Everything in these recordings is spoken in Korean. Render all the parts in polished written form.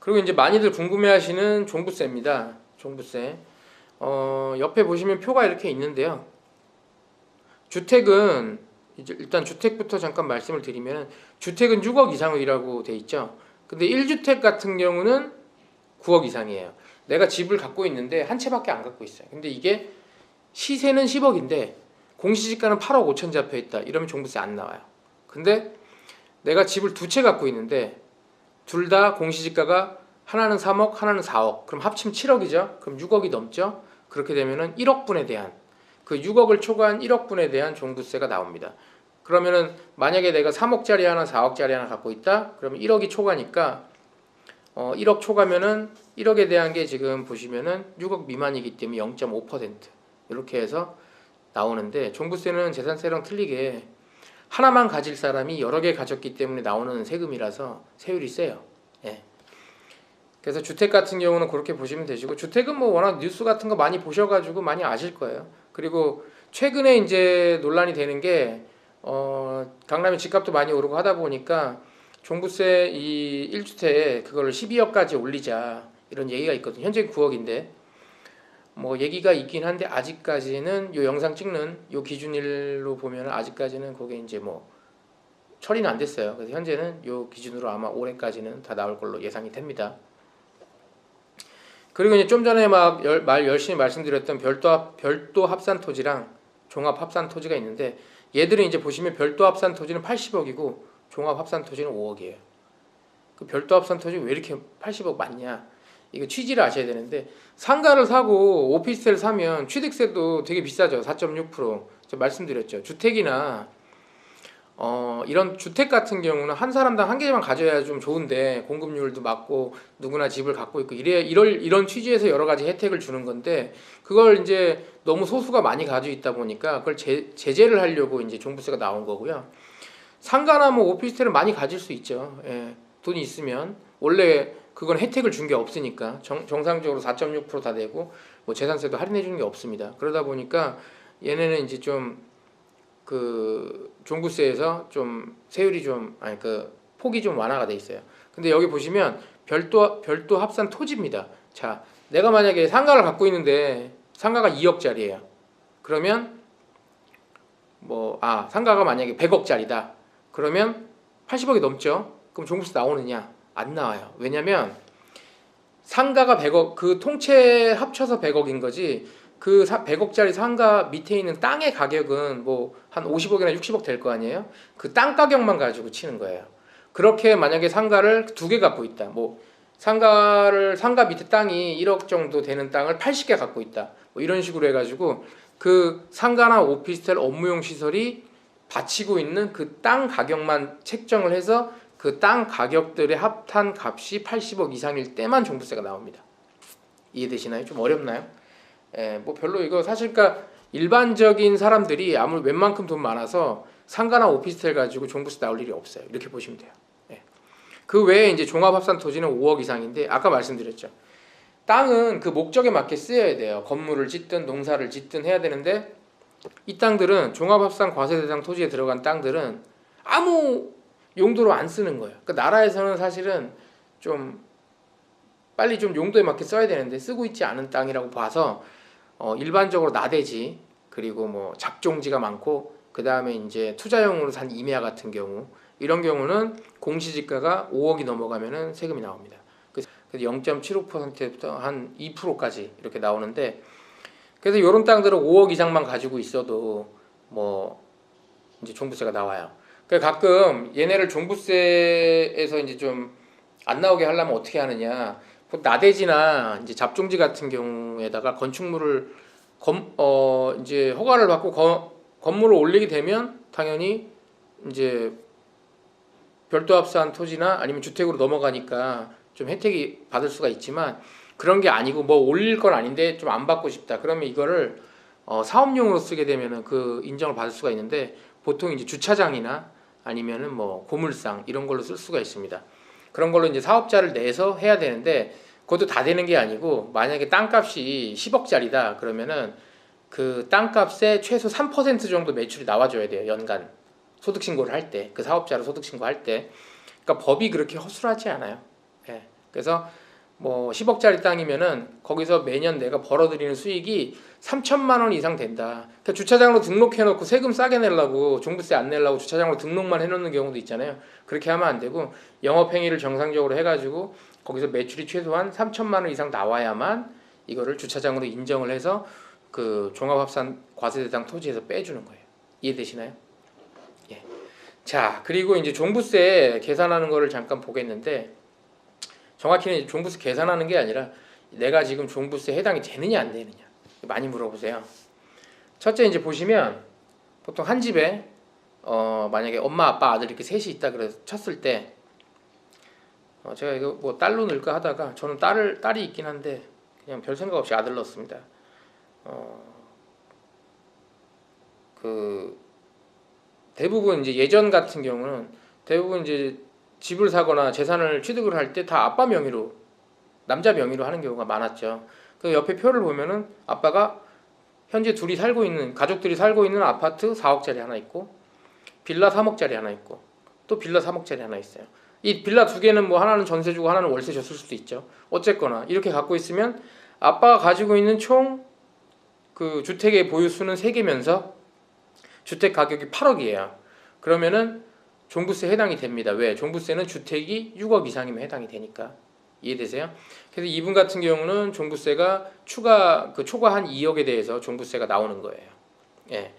그리고 이제 많이들 궁금해하시는 종부세입니다. 종부세. 옆에 보시면 표가 이렇게 있는데요. 주택은 이제 일단 주택부터 잠깐 말씀을 드리면 주택은 6억 이상이라고 돼 있죠. 근데 1주택 같은 경우는 9억 이상이에요. 내가 집을 갖고 있는데 한 채밖에 안 갖고 있어요. 근데 이게 시세는 10억인데 공시지가는 8억 5천 잡혀 있다. 이러면 종부세 안 나와요. 근데 내가 집을 두 채 갖고 있는데 둘 다 공시지가가 하나는 3억, 하나는 4억. 그럼 합치면 7억이죠. 그럼 6억이 넘죠. 그렇게 되면은 1억 분에 대한 그 6억을 초과한 1억 분에 대한 종부세가 나옵니다. 그러면은 만약에 내가 3억짜리 하나, 4억짜리 하나 갖고 있다. 그러면 1억이 초과니까 1억 초과면은 1억에 대한 게 지금 보시면은 6억 미만이기 때문에 0.5% 이렇게 해서 나오는데 종부세는 재산세랑 틀리게 하나만 가질 사람이 여러 개 가졌기 때문에 나오는 세금이라서 세율이 세요. 예. 그래서 주택 같은 경우는 그렇게 보시면 되시고 주택은 뭐 워낙 뉴스 같은 거 많이 보셔가지고 많이 아실 거예요. 그리고 최근에 이제 논란이 되는 게 강남의 집값도 많이 오르고 하다 보니까 종부세 이 1주택 그걸 12억까지 올리자 이런 얘기가 있거든요. 현재 9억인데 뭐 얘기가 있긴 한데 아직까지는 요 영상 찍는 요 기준일로 보면 아직까지는 그게 이제 뭐 처리는 안 됐어요. 그래서 현재는 요 기준으로 아마 올해까지는 다 나올 걸로 예상이 됩니다. 그리고 이제 좀 전에 열심히 말씀드렸던 별도 합산 토지랑 종합 합산 토지가 있는데 얘들은 이제 보시면 별도 합산 토지는 80억이고 종합 합산 토지는 5억이에요. 그 별도 합산 토지 왜 이렇게 80억 많냐? 이거 취지를 아셔야 되는데 상가를 사고 오피스텔 사면 취득세도 되게 비싸죠. 4.6%. 제가 말씀드렸죠. 주택이나 이런 주택 같은 경우는 한 사람당 한 개만 가져야 좀 좋은데 공급률도 맞고 누구나 집을 갖고 있고 이런 취지에서 여러 가지 혜택을 주는 건데 그걸 이제 너무 소수가 많이 가지고 있다 보니까 그걸 제재를 하려고 이제 종부세가 나온 거고요. 상가나 뭐 오피스텔은 많이 가질 수 있죠. 예, 돈이 있으면 원래 그건 혜택을 준 게 없으니까 정상적으로 4.6%다 되고 뭐 재산세도 할인해 주는 게 없습니다. 그러다 보니까 얘네는 이제 좀 그 종부세에서 좀 세율이 좀 그 폭이 좀 완화가 돼 있어요. 근데 여기 보시면 별도 합산 토지입니다. 자, 내가 만약에 상가를 갖고 있는데 상가가 2억짜리예요. 그러면 상가가 만약에 100억짜리다. 그러면 80억이 넘죠. 그럼 종부세 나오느냐? 안 나와요. 왜냐면 상가가 100억 그 통째 합쳐서 100억인 거지. 그 100억짜리 상가 밑에 있는 땅의 가격은 뭐 한 50억이나 60억 될 거 아니에요? 그 땅 가격만 가지고 치는 거예요. 그렇게 만약에 상가를 두 개 갖고 있다. 뭐 상가 밑에 땅이 1억 정도 되는 땅을 80개 갖고 있다. 뭐 이런 식으로 해가지고 그 상가나 오피스텔 업무용 시설이 바치고 있는 그 땅 가격만 책정을 해서 그 땅 가격들의 합한 값이 80억 이상일 때만 종부세가 나옵니다. 이해되시나요? 좀 어렵나요? 뭐 별로 이거 사실 일반적인 사람들이 아무리 웬만큼 돈 많아서 상가나 오피스텔 가지고 종부세 나올 일이 없어요. 이렇게 보시면 돼요. 그 외에 이제 종합합산 토지는 5억 이상인데 아까 말씀드렸죠. 땅은 그 목적에 맞게 쓰여야 돼요. 건물을 짓든 농사를 짓든 해야 되는데 이 땅들은 종합합산 과세대상 토지에 들어간 땅들은 아무 용도로 안 쓰는 거예요. 그 나라에서는 사실은 좀 빨리 좀 용도에 맞게 써야 되는데 쓰고 있지 않은 땅이라고 봐서 일반적으로 나대지 그리고 뭐 잡종지가 많고 그 다음에 이제 투자용으로 산 임야 같은 경우 이런 경우는 공시지가가 5억이 넘어가면은 세금이 나옵니다. 그래서 0.75%부터 한 2%까지 이렇게 나오는데 그래서 이런 땅들은 5억 이상만 가지고 있어도 뭐 이제 종부세가 나와요. 그래서 가끔 얘네를 종부세에서 이제 좀 안 나오게 하려면 어떻게 하느냐? 나대지나 이제 잡종지 같은 경우에다가 건축물을 이제 허가를 받고 건물을 올리게 되면 당연히 이제 별도 합산 토지나 아니면 주택으로 넘어가니까 좀 혜택이 받을 수가 있지만 그런 게 아니고 뭐 올릴 건 아닌데 좀 안 받고 싶다. 그러면 이거를 사업용으로 쓰게 되면은 그 인정을 받을 수가 있는데 보통 이제 주차장이나 아니면은 뭐 고물상 이런 걸로 쓸 수가 있습니다. 그런 걸로 이제 사업자를 내서 해야 되는데 그것도 다 되는 게 아니고 만약에 땅값이 10억짜리다 그러면은 그 땅값의 최소 3% 정도 매출이 나와줘야 돼요. 연간 소득신고를 할 때 그 사업자로 소득신고할 때 그러니까 법이 그렇게 허술하지 않아요. 예. 그래서 뭐 10억짜리 땅이면은 거기서 매년 내가 벌어들이는 수익이 3천만 원 이상 된다. 그러니까 주차장으로 등록해놓고 세금 싸게 내려고, 종부세 안 내려고 주차장으로 등록만 해놓는 경우도 있잖아요. 그렇게 하면 안 되고 영업행위를 정상적으로 해가지고 거기서 매출이 최소한 3천만 원 이상 나와야만 이거를 주차장으로 인정을 해서 그 종합합산 과세대상 토지에서 빼주는 거예요. 이해되시나요? 예. 자, 그리고 이제 종부세 계산하는 거를 잠깐 보겠는데, 정확히는 종부세 계산하는 게 아니라 내가 지금 종부세 해당이 되느냐 안 되느냐 많이 물어보세요. 첫째 이제 보시면 보통 한 집에 만약에 엄마 아빠 아들 이렇게 셋이 있다 그래서 쳤을 때 제가 이거 뭐 딸로 넣을까 하다가 저는 딸이 있긴 한데 그냥 별 생각 없이 아들 넣었습니다. 그 대부분 이제 예전 같은 경우는 대부분 이제 집을 사거나 재산을 취득을 할 때 다 아빠 명의로, 남자 명의로 하는 경우가 많았죠. 그 옆에 표를 보면은 아빠가 현재 둘이 살고 있는, 가족들이 살고 있는 아파트 4억짜리 하나 있고 빌라 3억짜리 하나 있고 또 빌라 3억짜리 하나 있어요. 이 빌라 두 개는 뭐 하나는 전세 주고 하나는 월세 줬을 수도 있죠. 어쨌거나 이렇게 갖고 있으면 아빠가 가지고 있는 총 그 주택의 보유수는 3개면서 주택 가격이 8억이에요. 그러면은 종부세 해당이 됩니다. 왜? 종부세는 주택이 6억 이상이면 해당이 되니까. 이해되세요? 그래서 이분 같은 경우는 종부세가 초과한 2억에 대해서 종부세가 나오는 거예요. 예.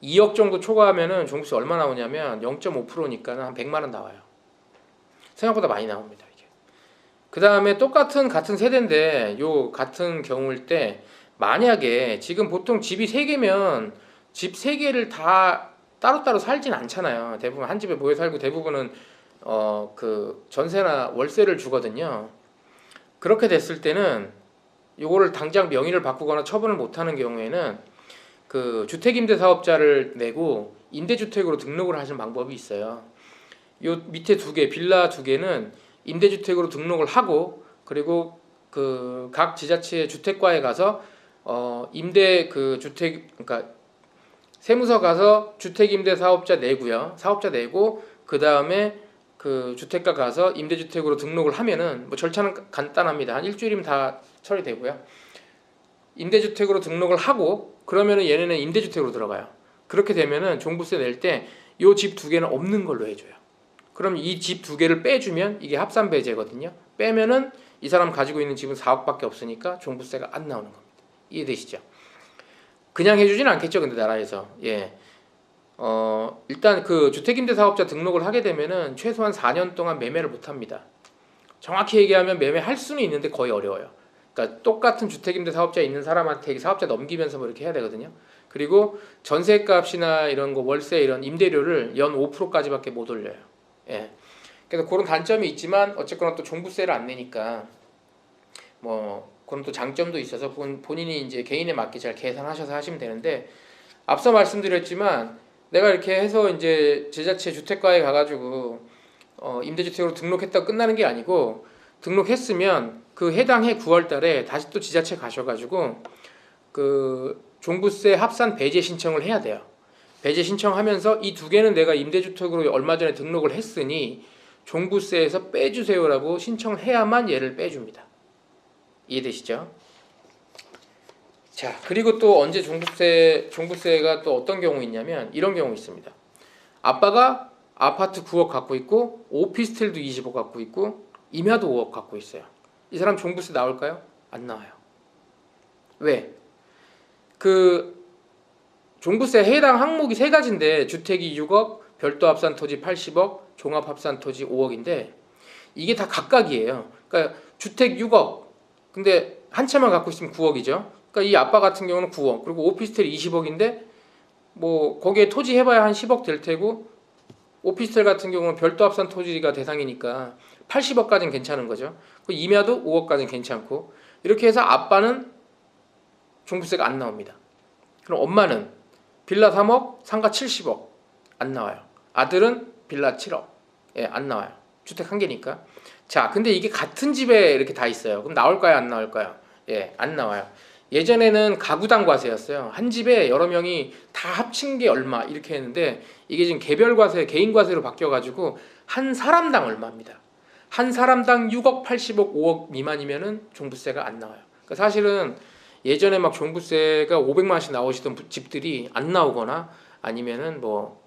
2억 정도 초과하면은 종부세 얼마 나오냐면 0.5%니까 한 100만 원 나와요. 생각보다 많이 나옵니다, 이게. 그다음에 같은 세대인데 요 같은 경우일 때 만약에 지금 보통 집이 3개면 집 3개를 다 따로따로 살진 않잖아요. 대부분 한 집에 모여 살고 대부분은 그 전세나 월세를 주거든요. 그렇게 됐을 때는 요거를 당장 명의를 바꾸거나 처분을 못하는 경우에는 그 주택임대사업자를 내고 임대주택으로 등록을 하시는 방법이 있어요. 요 밑에 빌라 2개는 임대주택으로 등록을 하고, 그리고 그 각 지자체 주택과에 가서 그러니까 세무서 가서 주택임대사업자 내고요. 사업자 내고 그 다음에 그 주택가 가서 임대주택으로 등록을 하면은 뭐 절차는 간단합니다. 한 일주일이면 다 처리되고요. 임대주택으로 등록을 하고 그러면은 얘네는 임대주택으로 들어가요. 그렇게 되면은 종부세 낼 때 요 집 2개는 없는 걸로 해줘요. 그럼 이 집 2개를 빼주면 이게 합산배제거든요. 빼면은 이 사람 가지고 있는 집은 4억밖에 없으니까 종부세가 안 나오는 겁니다. 이해되시죠? 그냥 해주진 않겠죠, 근데 나라에서. 예. 일단 그 주택임대사업자 등록을 하게 되면은 최소한 4년 동안 매매를 못 합니다. 정확히 얘기하면 매매할 수는 있는데 거의 어려워요. 그러니까 똑같은 주택임대사업자에 있는 사람한테 사업자 넘기면서 뭐 이렇게 해야 되거든요. 그리고 전세값이나 이런 거 월세 이런 임대료를 연 5%까지밖에 못 올려요. 예. 그래서 그런 단점이 있지만 어쨌거나 또 종부세를 안 내니까 뭐 그런 또 장점도 있어서 본인이 이제 개인에 맞게 잘 계산하셔서 하시면 되는데, 앞서 말씀드렸지만 내가 이렇게 해서 이제 지자체 주택과에 가가지고 임대주택으로 등록했다고 끝나는 게 아니고, 등록했으면 그 해당 해 9월달에 다시 또 지자체 가셔가지고 그 종부세 합산 배제 신청을 해야 돼요. 배제 신청하면서 이 2개는 내가 임대주택으로 얼마 전에 등록을 했으니 종부세에서 빼주세요라고 신청을 해야만 얘를 빼줍니다. 이해되시죠? 자, 그리고 또 언제 종부세가 또 어떤 경우 있냐면 이런 경우 있습니다. 아빠가 아파트 9억 갖고 있고 오피스텔도 20억 갖고 있고 임야도 5억 갖고 있어요. 이 사람 종부세 나올까요? 안 나와요. 왜? 그 종부세 해당 항목이 3가지인데 주택이 6억, 별도 합산 토지 80억, 종합 합산 토지 5억인데 이게 다 각각이에요. 그러니까 주택 6억, 근데 한 채만 갖고 있으면 9억이죠. 그러니까 이 아빠 같은 경우는 9억, 그리고 오피스텔 20억인데 뭐 거기에 토지 해봐야 한 10억 될 테고, 오피스텔 같은 경우는 별도 합산 토지가 대상이니까 80억까지는 괜찮은 거죠. 임야도 5억까지는 괜찮고, 이렇게 해서 아빠는 종부세가 안 나옵니다. 그럼 엄마는 빌라 3억, 상가 70억 안 나와요. 아들은 빌라 7억, 예, 안 나와요. 주택 한 개니까. 자, 근데 이게 같은 집에 이렇게 다 있어요. 그럼 나올까요, 안 나올까요? 예, 안 나와요. 예전에는 가구당 과세였어요. 한 집에 여러 명이 다 합친 게 얼마 이렇게 했는데 이게 지금 개별 과세, 개인 과세로 바뀌어가지고 한 사람당 얼마입니다. 한 사람당 6억, 80억, 5억 미만이면은 종부세가 안 나와요. 그러니까 사실은 예전에 막 종부세가 500만 원씩 나오시던 집들이 안 나오거나 아니면은 뭐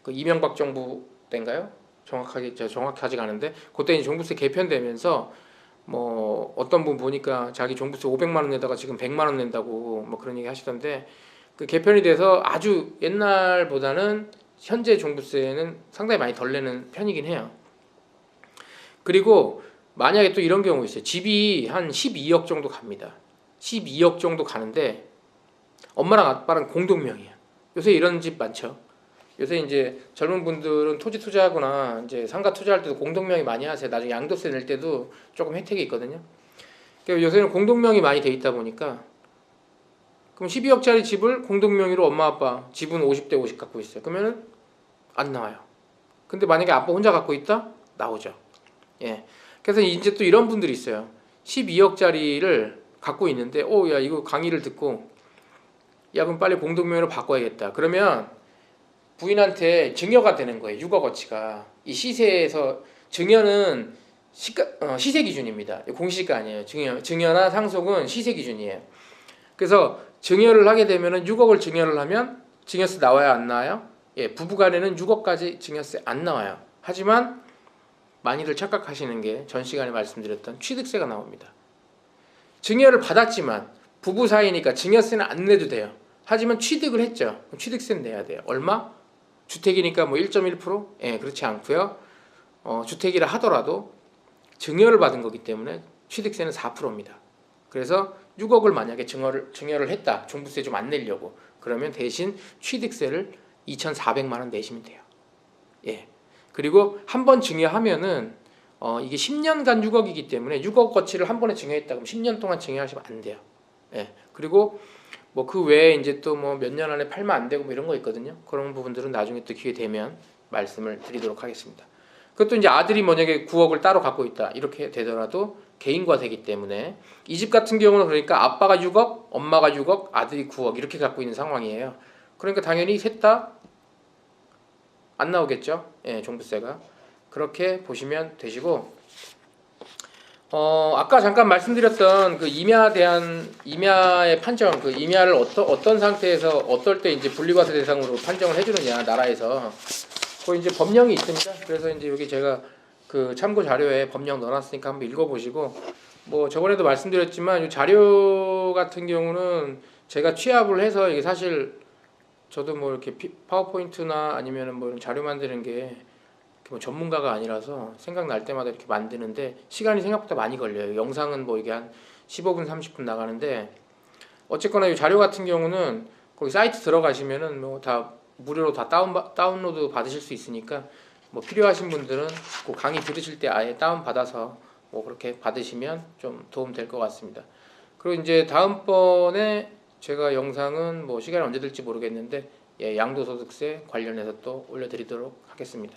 그 이명박 정부 때인가요? 정확하게 제가 정확하지가 않은데 그때 이제 종부세 개편되면서 뭐 어떤 분 보니까 자기 종부세 500만 원 내다가 지금 100만 원 낸다고 뭐 그런 얘기 하시던데 그 개편이 돼서 아주 옛날보다는 현재 종부세는 상당히 많이 덜 내는 편이긴 해요. 그리고 만약에 또 이런 경우 있어요. 집이 한 12억 정도 갑니다. 12억 정도 가는데 엄마랑 아빠랑 공동명의야. 요새 이런 집 많죠. 요새 이제 젊은 분들은 토지 투자하거나 이제 상가 투자할 때도 공동명의 많이 하세요. 나중에 양도세 낼 때도 조금 혜택이 있거든요. 그러니까 요새는 공동명의 많이 돼 있다 보니까 그럼 12억짜리 집을 공동명의로 엄마 아빠 집은 50대 50 갖고 있어요. 그러면은 안 나와요. 근데 만약에 아빠 혼자 갖고 있다? 나오죠. 예. 그래서 이제 또 이런 분들이 있어요. 12억짜리를 갖고 있는데 야 이거 강의를 듣고 야 그럼 빨리 공동명의로 바꿔야겠다. 그러면 부인한테 증여가 되는 거예요. 6억어치가. 이 시세에서 증여는 시세 기준입니다. 공시가 아니에요. 증여나 상속은 시세 기준이에요. 그래서 증여를 하게 되면은 6억을 증여를 하면 증여세 나와야 안 나와요? 예, 부부간에는 6억까지 증여세 안 나와요. 하지만 많이들 착각하시는 게 전 시간에 말씀드렸던 취득세가 나옵니다. 증여를 받았지만 부부 사이니까 증여세는 안 내도 돼요. 하지만 취득을 했죠. 그럼 취득세는 내야 돼요. 얼마? 주택이니까 뭐 1.1%? 예, 그렇지 않고요. 주택이라 하더라도 증여를 받은 거기 때문에 취득세는 4%입니다. 그래서 6억을 만약에 증여를 했다. 종부세 좀 안 내려고. 그러면 대신 취득세를 2,400만 원 내시면 돼요. 예. 그리고 한 번 증여하면은 이게 10년간 6억이기 때문에 6억 거치를 한 번에 증여했다 그러면 10년 동안 증여하시면 안 돼요. 예. 그리고 뭐 그 외에 이제 또 뭐 몇 년 안에 팔면 안 되고 뭐 이런 거 있거든요. 그런 부분들은 나중에 또 기회 되면 말씀을 드리도록 하겠습니다. 그것도 이제 아들이 만약에 9억을 따로 갖고 있다 이렇게 되더라도 개인과세이기 때문에 이 집 같은 경우는 그러니까 아빠가 6억, 엄마가 6억, 아들이 9억 이렇게 갖고 있는 상황이에요. 그러니까 당연히 셋 다 안 나오겠죠. 예, 종부세가. 그렇게 보시면 되시고 아까 잠깐 말씀드렸던 그 임야의 판정, 그 임야를 어떤 상태에서 어떨 때 이제 분리과세 대상으로 판정을 해주느냐 나라에서 그 이제 법령이 있습니다. 그래서 이제 여기 제가 그 참고 자료에 법령 넣어놨으니까 한번 읽어보시고 뭐 저번에도 말씀드렸지만 이 자료 같은 경우는 제가 취합을 해서 이게 사실 저도 뭐 이렇게 파워포인트나 아니면은 뭐 이런 자료 만드는 게 뭐 전문가가 아니라서 생각날 때마다 이렇게 만드는데 시간이 생각보다 많이 걸려요. 영상은 뭐 이게 한 15분 30분 나가는데 어쨌거나 이 자료 같은 경우는 거기 사이트 들어가시면은 뭐 다 무료로 다 다운로드 받으실 수 있으니까 뭐 필요하신 분들은 그 강의 들으실 때 아예 다운 받아서 뭐 그렇게 받으시면 좀 도움 될 것 같습니다. 그리고 이제 다음번에 제가 영상은 뭐 시간이 언제 될지 모르겠는데 예, 양도소득세 관련해서 또 올려드리도록 하겠습니다.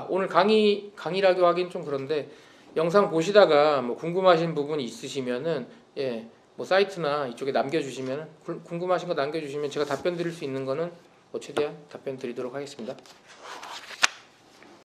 오늘 강의라고 하긴 좀 그런데 영상 보시다가 뭐 궁금하신 부분이 있으시면은 예, 뭐 사이트나 이쪽에 남겨주시면 궁금하신 거 남겨주시면 제가 답변 드릴 수 있는 거는 뭐 최대한 답변 드리도록 하겠습니다.